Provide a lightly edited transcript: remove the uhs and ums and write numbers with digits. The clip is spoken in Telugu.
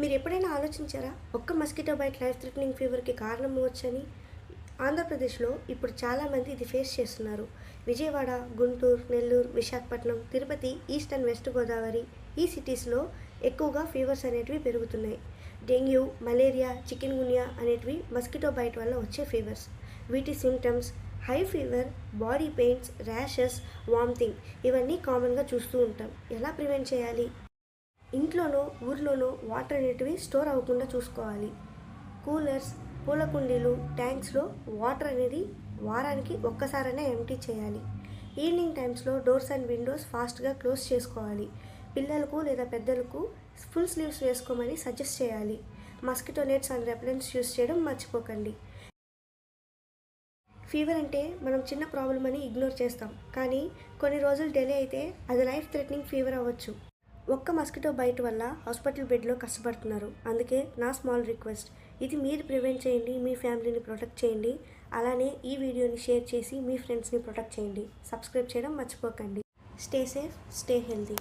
మీరు ఎప్పుడైనా ఆలోచించారా? ఒక్క మస్కిటో బైట్ లైఫ్ థ్రెటనింగ్ ఫీవర్‌కి కారణం అవ్వొచ్చని? ఆంధ్రప్రదేశ్‌లో ఇప్పుడు చాలామంది ఇది ఫేస్ చేస్తున్నారు. Vijayawada, Guntur, Nellore, Visakhapatnam, Tirupati, east and west Godavari ఈ సిటీస్‌లో ఎక్కువగా ఫీవర్స్ అనేటివి పెరుగుతున్నాయి. డెంగ్యూ, మలేరియా, చికెన్ గున్యా అనేటివి మస్కిటో బైట్ వల్ల వచ్చే ఫీవర్స్. వీటి symptoms high fever, body pains, rashes, vomiting ఇవన్నీ కామన్‌గా చూస్తూ ఉంటాం. ఎలా ప్రివెంట్ చేయాలి? ఇంట్లోనో ఊర్లోనో వాటర్ అనేటివి స్టోర్ అవ్వకుండా చూసుకోవాలి. కూలర్స్, పూల కుండీలు, ట్యాంక్స్లో వాటర్ అనేది వారానికి ఒక్కసారైనా ఎంప్టీ చేయాలి. ఈవినింగ్ టైమ్స్లో డోర్స్ అండ్ విండోస్ ఫాస్ట్గా క్లోజ్ చేసుకోవాలి. పిల్లలకు లేదా పెద్దలకు ఫుల్ స్లీవ్స్ వేసుకోమని సజెస్ట్ చేయాలి. Mosquito nets and repellents use చేయడం మర్చిపోకండి. ఫీవర్ అంటే మనం చిన్న ప్రాబ్లం అని ఇగ్నోర్ చేస్తాం, కానీ కొన్ని రోజులు డిలే అయితే అది లైఫ్ థ్రెటనింగ్ ఫీవర్ అవ్వచ్చు. ఒక్క మస్కిటో బైట్ వల్ల హాస్పిటల్ బెడ్లో కష్టపడుతున్నారు. అందుకే నా స్మాల్ రిక్వెస్ట్, ఇది మీరు ప్రివెంట్ చేయండి, మీ ఫ్యామిలీని ప్రొటెక్ట్ చేయండి. అలానే ఈ వీడియోని షేర్ చేసి మీ ఫ్రెండ్స్ని ప్రొటెక్ట్ చేయండి. సబ్స్క్రైబ్ చేయడం మర్చిపోకండి. Stay safe, stay healthy.